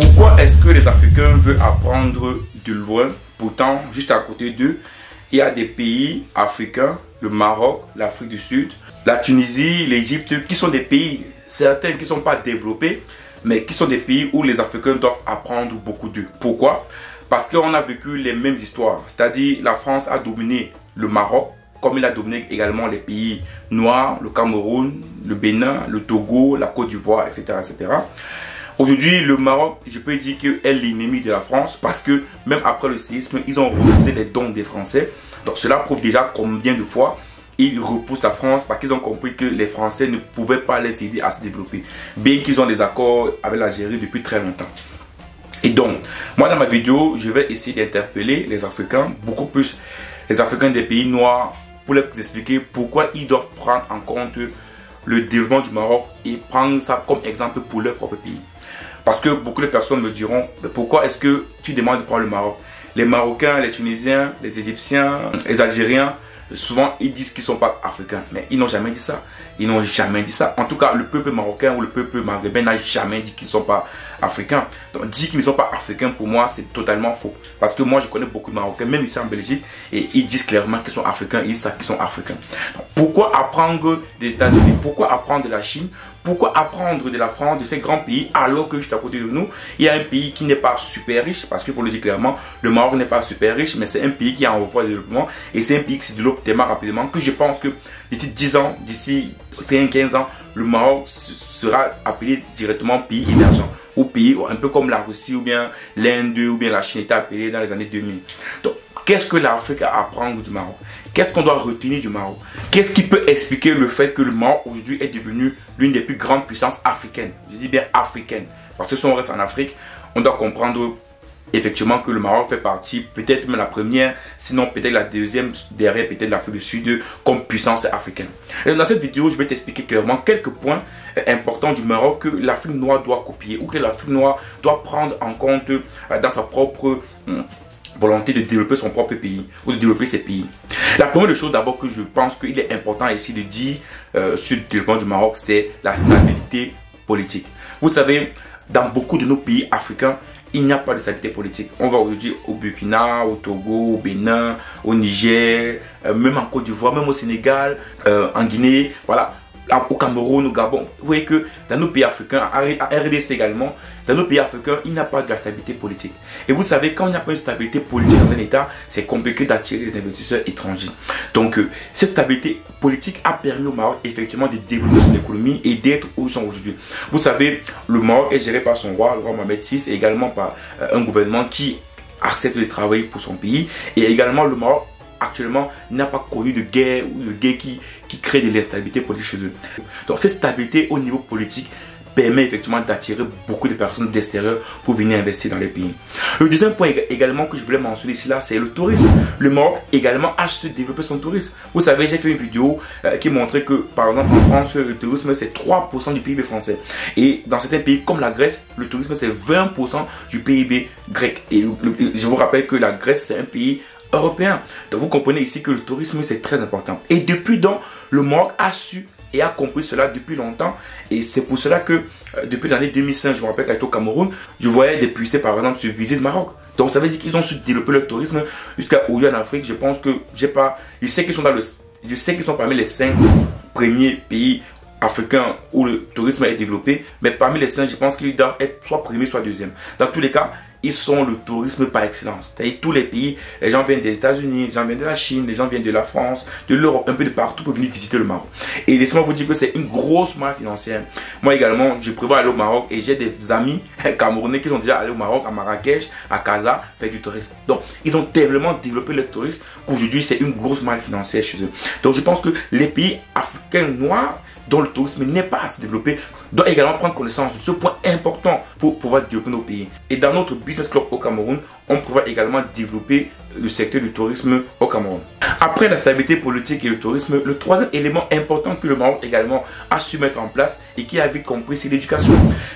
Pourquoi est-ce que les Africains veulent apprendre de loin? Pourtant, juste à côté d'eux, il y a des pays africains, le Maroc, l'Afrique du Sud, la Tunisie, l'Égypte, qui sont des pays, certains qui ne sont pas développés, mais qui sont des pays où les Africains doivent apprendre beaucoup d'eux. Pourquoi? Parce qu'on a vécu les mêmes histoires. C'est-à-dire, la France a dominé le Maroc, comme il a dominé également les pays noirs, le Cameroun, le Bénin, le Togo, la Côte d'Ivoire, etc., etc. Aujourd'hui, le Maroc, je peux dire que est l'ennemi de la France parce que même après le séisme, ils ont refusé les dons des Français. Donc cela prouve déjà combien de fois ils repoussent la France parce qu'ils ont compris que les Français ne pouvaient pas les aider à se développer. Bien qu'ils ont des accords avec l'Algérie depuis très longtemps. Et donc, moi dans ma vidéo, je vais essayer d'interpeller les Africains, beaucoup plus les Africains des pays noirs, pour leur expliquer pourquoi ils doivent prendre en compte le développement du Maroc et prendre ça comme exemple pour leur propre pays. Parce que beaucoup de personnes me diront, pourquoi est-ce que tu demandes de prendre le Maroc? Les Marocains, les Tunisiens, les Égyptiens, les Algériens, souvent ils disent qu'ils ne sont pas africains. Mais ils n'ont jamais dit ça. Ils n'ont jamais dit ça. En tout cas, le peuple marocain ou le peuple maghrébin n'a jamais dit qu'ils ne sont pas africains. Donc dire qu'ils ne sont pas africains, pour moi, c'est totalement faux. Parce que moi, je connais beaucoup de Marocains, même ici en Belgique, et ils disent clairement qu'ils sont africains, ils savent qu'ils sont africains. Donc, pourquoi apprendre des États-Unis? Pourquoi apprendre de la Chine? Pourquoi apprendre de la France, de ces grands pays, alors que juste à côté de nous, il y a un pays qui n'est pas super riche, parce qu'il faut le dire clairement, le Maroc n'est pas super riche, mais c'est un pays qui est en voie de développement, et c'est un pays qui se développe tellement rapidement que je pense que d'ici 10 ans, d'ici 15 ans, le Maroc sera appelé directement pays émergent, ou pays un peu comme la Russie, ou bien l'Inde, ou bien la Chine était appelée dans les années 2000. Donc, qu'est-ce que l'Afrique a à apprendre du Maroc? Qu'est-ce qu'on doit retenir du Maroc? Qu'est-ce qui peut expliquer le fait que le Maroc aujourd'hui est devenu l'une des plus grandes puissances africaines? Je dis bien africaines. Parce que si on reste en Afrique, on doit comprendre effectivement que le Maroc fait partie, peut-être même la première, sinon peut-être la deuxième, derrière peut-être l'Afrique du Sud, comme puissance africaine. Et dans cette vidéo, je vais t'expliquer clairement quelques points importants du Maroc que l'Afrique noire doit copier ou que l'Afrique noire doit prendre en compte dans sa propre volonté de développer son propre pays ou de développer ses pays. La première chose d'abord que je pense qu'il est important ici de dire sur le développement du Maroc, c'est la stabilité politique. Vous savez, dans beaucoup de nos pays africains, il n'y a pas de stabilité politique. On va aujourd'hui au Burkina, au Togo, au Bénin, au Niger, même en Côte d'Ivoire, même au Sénégal, en Guinée, voilà, au Cameroun, au Gabon. Vous voyez que dans nos pays africains, à RDC également, dans nos pays africains, il n'y a pas de la stabilité politique. Et vous savez, quand il n'y a pas de stabilité politique dans un État, c'est compliqué d'attirer des investisseurs étrangers. Donc, cette stabilité politique a permis au Maroc effectivement de développer son économie et d'être où ils sont aujourd'hui. Vous savez, le Maroc est géré par son roi, le roi Mohamed VI, et également par un gouvernement qui accepte de travailler pour son pays. Et également, le Maroc actuellement n'a pas connu de guerre ou de guerre qui crée de l'instabilité politique chez eux. Donc cette stabilité au niveau politique permet effectivement d'attirer beaucoup de personnes d'extérieur pour venir investir dans les pays. Le deuxième point également que je voulais mentionner ici là, c'est le tourisme. Le Maroc également a su développer son tourisme. Vous savez, j'ai fait une vidéo qui montrait que par exemple en France, le tourisme c'est 3% du PIB français. Et dans certains pays comme la Grèce, le tourisme c'est 20% du PIB grec. Et je vous rappelle que la Grèce c'est un pays européen. Donc vous comprenez ici que le tourisme c'est très important. Et depuis donc, le Maroc a su et a compris cela depuis longtemps. Et c'est pour cela que depuis l'année 2005, je me rappelle qu'à au Cameroun, je voyais des publicités par exemple sur Visite Maroc. Donc ça veut dire qu'ils ont su développer le tourisme jusqu'à aujourd'hui en Afrique. Je pense que je sais qu'ils sont je sais qu'ils sont parmi les 5 premiers pays africains où le tourisme est développé, mais parmi les 5, je pense qu'ils doivent être soit premier, soit deuxième. Dans tous les cas, ils sont le tourisme par excellence. C'est-à-dire tous les pays, les gens viennent des États-Unis, les gens viennent de la Chine, les gens viennent de la France, de l'Europe, un peu de partout pour venir visiter le Maroc. Et laissez-moi vous dire que c'est une grosse manne financière. Moi également, je prévois aller au Maroc et j'ai des amis camerounais qui sont déjà allés au Maroc, à Marrakech, à Casa, faire du tourisme. Donc, ils ont tellement développé le tourisme qu'aujourd'hui, c'est une grosse manne financière chez eux. Donc, je pense que les pays africains noirs dont le tourisme n'est pas assez développé, doit également prendre connaissance de ce point important pour pouvoir développer nos pays. Et dans notre business club au Cameroun, on pourra également développer le secteur du tourisme au Cameroun. Après la stabilité politique et le tourisme, le troisième élément important que le Maroc également a su mettre en place et qui a vite compris, c'est l'éducation.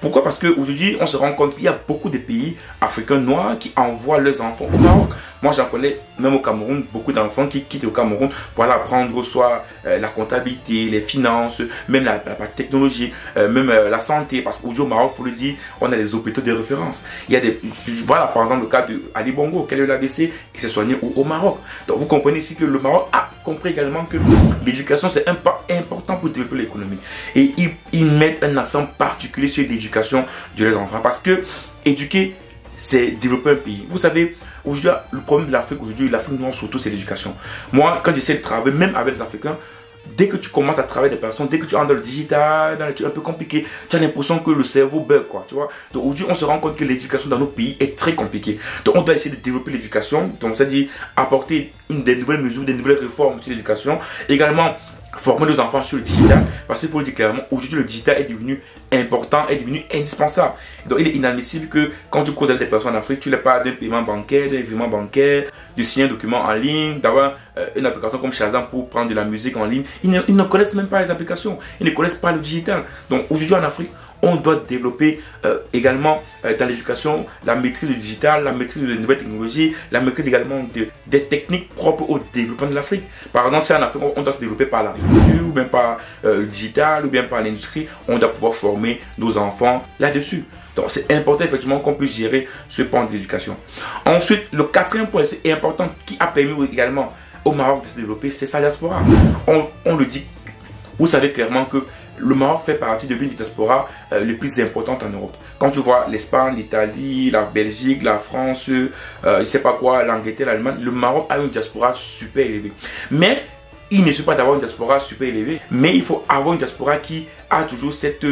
Pourquoi? Parce qu'aujourd'hui, on se rend compte qu'il y a beaucoup de pays africains noirs qui envoient leurs enfants au Maroc. Moi, j'en connais, même au Cameroun, beaucoup d'enfants qui quittent le Cameroun pour aller apprendre soit la comptabilité, les finances, même la technologie, même la santé. Parce qu'aujourd'hui, au Maroc, il faut le dire, on a des hôpitaux de référence. Il y a des, voilà, par exemple, le cas de Ali Bongo, qui a eu l'AVC, qui s'est soigné au Maroc. Donc, vous comprenez ici que le Maroc a compris également que l'éducation, c'est un pas important pour développer l'économie. Et ils mettent un accent particulier sur l'éducation de leurs enfants. Parce que éduquer, c'est développer un pays. Vous savez, aujourd'hui, le problème de l'Afrique, aujourd'hui, l'Afrique noire surtout, c'est l'éducation. Moi, quand j'essaie de travailler, même avec les Africains, dès que tu commences à travailler des personnes, dès que tu entres dans le digital, dans les trucs un peu compliqués, tu as l'impression que le cerveau bug, quoi, tu vois. Donc aujourd'hui, on se rend compte que l'éducation dans nos pays est très compliquée. Donc on doit essayer de développer l'éducation, donc c'est-à-dire apporter des nouvelles mesures, des nouvelles réformes sur l'éducation. Également, former nos enfants sur le digital, parce qu'il faut le dire clairement, aujourd'hui le digital est devenu important, est devenu indispensable. Donc il est inadmissible que quand tu causes avec des personnes en Afrique, tu n'as pas d'un paiement bancaire, d'un virement bancaire, de signer un document en ligne, d'avoir une application comme Shazam pour prendre de la musique en ligne. Ils ne connaissent même pas les applications, ils ne connaissent pas le digital. Donc aujourd'hui en Afrique, on doit développer également dans l'éducation la maîtrise du digital, la maîtrise de nouvelles technologies, la maîtrise également des techniques propres au développement de l'Afrique. Par exemple, si en Afrique, on doit se développer par l'agriculture, ou bien par le digital, ou bien par l'industrie, on doit pouvoir former nos enfants là-dessus. Donc c'est important effectivement qu'on puisse gérer ce pan de l'éducation. Ensuite, le quatrième point, c'est important, qui a permis également au Maroc de se développer, c'est sa diaspora. On le dit, vous savez clairement que le Maroc fait partie de l'une des diasporas les plus importantes en Europe. Quand tu vois l'Espagne, l'Italie, la Belgique, la France, je ne sais pas quoi, l'Angleterre, l'Allemagne, le Maroc a une diaspora super élevée. Mais il ne suffit pas d'avoir une diaspora super élevée, mais il faut avoir une diaspora qui a toujours cette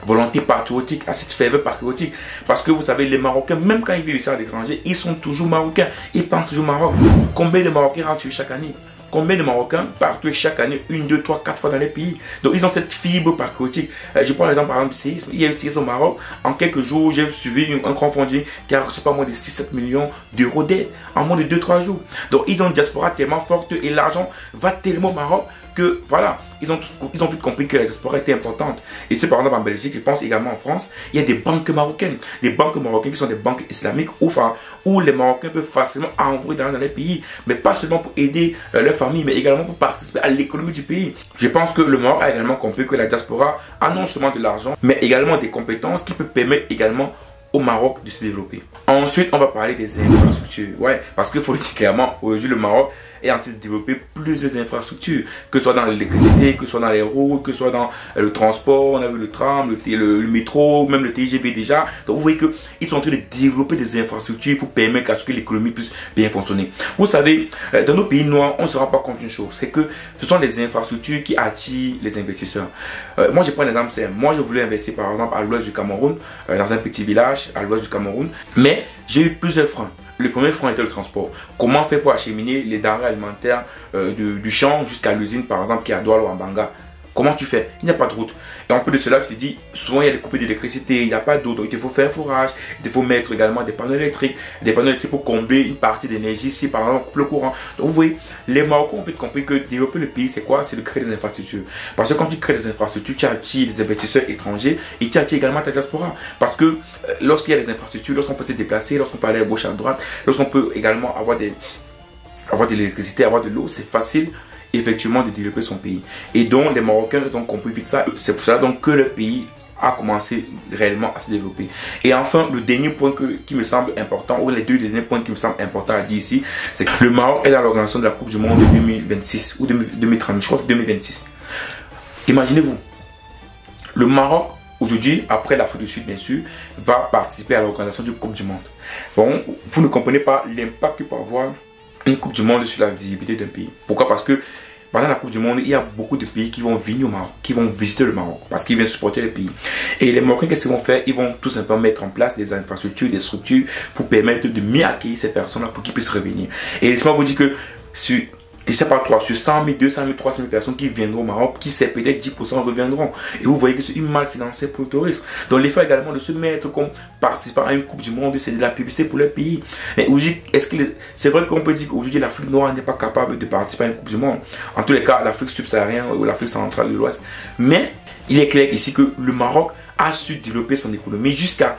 volonté patriotique, à cette ferveur patriotique. Parce que vous savez, les Marocains, même quand ils vivent ici à l'étranger, ils sont toujours Marocains. Ils pensent toujours Maroc. Combien de Marocains rentrent chaque année? Combien de Marocains partent chaque année 1, 2, 3, 4 fois dans les pays? Donc ils ont cette fibre patriotique. Je prends l'exemple par exemple du séisme. Il y a eu le séisme au Maroc. En quelques jours, j'ai suivi un crowdfunding qui a reçu pas moins de 6-7 millions d'euros d'aide en moins de 2-3 jours. Donc ils ont une diaspora tellement forte et l'argent va tellement au Maroc que voilà, ils ont vite compris que la diaspora était importante. Et c'est par exemple en Belgique, je pense également en France, il y a des banques marocaines. Des banques marocaines qui sont des banques islamiques où les Marocains peuvent facilement envoyer dans les pays, mais pas seulement pour aider leur famille, mais également pour participer à l'économie du pays. Je pense que le Maroc a également compris que la diaspora a non seulement de l'argent, mais également des compétences qui peuvent permettre également au Maroc de se développer. Ensuite, on va parler des infrastructures. Ouais, parce qu'il faut le dire clairement, aujourd'hui le Maroc est en train de développer plusieurs infrastructures, que ce soit dans l'électricité, que ce soit dans les routes, que ce soit dans le transport, on a vu le tram, le métro, même le TGV déjà. Donc vous voyez qu'ils sont en train de développer des infrastructures pour permettre à ce que l'économie puisse bien fonctionner. Vous savez, dans nos pays noirs, on ne se rend pas compte d'une chose, c'est que ce sont les infrastructures qui attirent les investisseurs. Moi je prends l'exemple simple, moi je voulais investir par exemple à l'ouest du Cameroun, dans un petit village à l'ouest du Cameroun, mais j'ai eu plusieurs freins. Le premier frein était le transport. Comment faire pour acheminer les denrées alimentaires du champ jusqu'à l'usine, par exemple, qui est à Douala ou en Banga? Comment tu fais? Il n'y a pas de route. Et en plus de cela, tu te dis, souvent il y a des coupures d'électricité, il n'y a pas d'eau, donc il te faut faire un forage, il te faut mettre également des panneaux électriques pour combler une partie d'énergie si par exemple on coupe le courant. Donc vous voyez, les Marocains ont compris que développer le pays, c'est quoi? C'est de créer des infrastructures. Parce que quand tu crées des infrastructures, tu attires des investisseurs étrangers et tu attires également ta diaspora. Parce que lorsqu'il y a des infrastructures, lorsqu'on peut se déplacer, lorsqu'on peut aller à gauche, à droite, lorsqu'on peut également avoir de l'électricité, avoir de l'eau, c'est facile effectivement de développer son pays. Et donc les Marocains ils ont compris vite ça. C'est pour ça donc que le pays a commencé réellement à se développer. Et enfin, le dernier point qui me semble important, ou les deux derniers points qui me semblent importants à dire ici, c'est que le Maroc est dans l'organisation de la Coupe du Monde de 2026 ou 2030, je crois que 2026. Imaginez-vous, le Maroc aujourd'hui, après l'Afrique du Sud bien sûr, va participer à l'organisation de la Coupe du Monde. Bon, vous ne comprenez pas l'impact que peut avoir une Coupe du Monde sur la visibilité d'un pays. Pourquoi? Parce que pendant la Coupe du Monde, il y a beaucoup de pays qui vont venir au Maroc, qui vont visiter le Maroc, parce qu'ils viennent supporter le pays. Et les Marocains, qu'est-ce qu'ils vont faire? Ils vont tout simplement mettre en place des infrastructures, des structures pour permettre de mieux accueillir ces personnes-là pour qu'ils puissent revenir. Et laissez-moi vous dire que sur je ne sais pas, 3 sur 100 000, 200 000, 300 000 personnes qui viendront au Maroc, qui sait peut-être 10% reviendront. Et vous voyez que c'est mal financé pour le tourisme. Donc l'effort également de se mettre comme participant à une Coupe du Monde, c'est de la publicité pour le pays. Mais aujourd'hui, c'est vrai qu'on peut dire qu'aujourd'hui l'Afrique noire n'est pas capable de participer à une Coupe du Monde. En tous les cas, l'Afrique subsaharienne ou l'Afrique centrale de l'Ouest. Mais il est clair ici que le Maroc a su développer son économie jusqu'à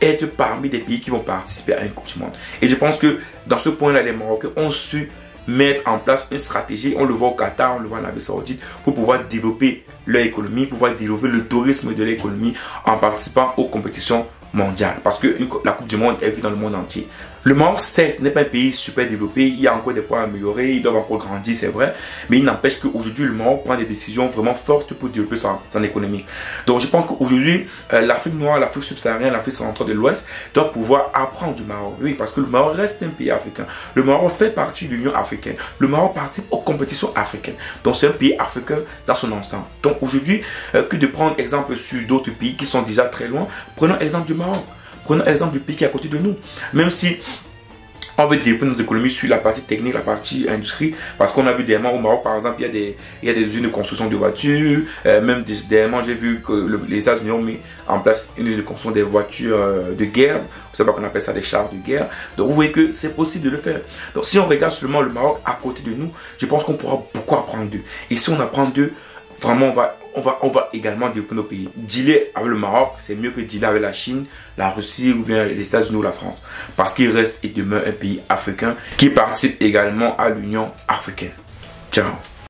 être parmi des pays qui vont participer à une Coupe du Monde. Et je pense que dans ce point-là, les Marocains ont su mettre en place une stratégie, on le voit au Qatar, on le voit en Arabie Saoudite, pour pouvoir développer leur économie, pouvoir développer le tourisme de l'économie en participant aux compétitions mondiales. Parce que la Coupe du Monde est vue dans le monde entier. Le Maroc, certes, n'est pas un pays super développé, il y a encore des points à améliorer, ils doivent encore grandir, c'est vrai, mais il n'empêche qu'aujourd'hui, le Maroc prend des décisions vraiment fortes pour développer son économie. Donc je pense qu'aujourd'hui, l'Afrique noire, l'Afrique subsaharienne, l'Afrique centrale de l'Ouest doivent pouvoir apprendre du Maroc. Oui, parce que le Maroc reste un pays africain. Le Maroc fait partie de l'Union africaine. Le Maroc participe aux compétitions africaines. Donc c'est un pays africain dans son ensemble. Donc aujourd'hui, que de prendre exemple sur d'autres pays qui sont déjà très loin, prenons exemple du Maroc. Prenons l'exemple du pays qui est à côté de nous. Même si on veut développer nos économies sur la partie technique, la partie industrie, parce qu'on a vu dernièrement au Maroc, par exemple, il y a des usines de construction de voitures. Même dernièrement, j'ai vu que les États-Unis ont mis en place une usine de construction des voitures de guerre. Vous savez qu'on appelle ça des chars de guerre. Donc vous voyez que c'est possible de le faire. Donc si on regarde seulement le Maroc à côté de nous, je pense qu'on pourra beaucoup apprendre d'eux. Et si on apprend d'eux, vraiment, on va également développer nos pays. Dealer avec le Maroc, c'est mieux que dealer avec la Chine, la Russie ou bien les États-Unis ou la France. Parce qu'il reste et demeure un pays africain qui participe également à l'Union africaine. Ciao.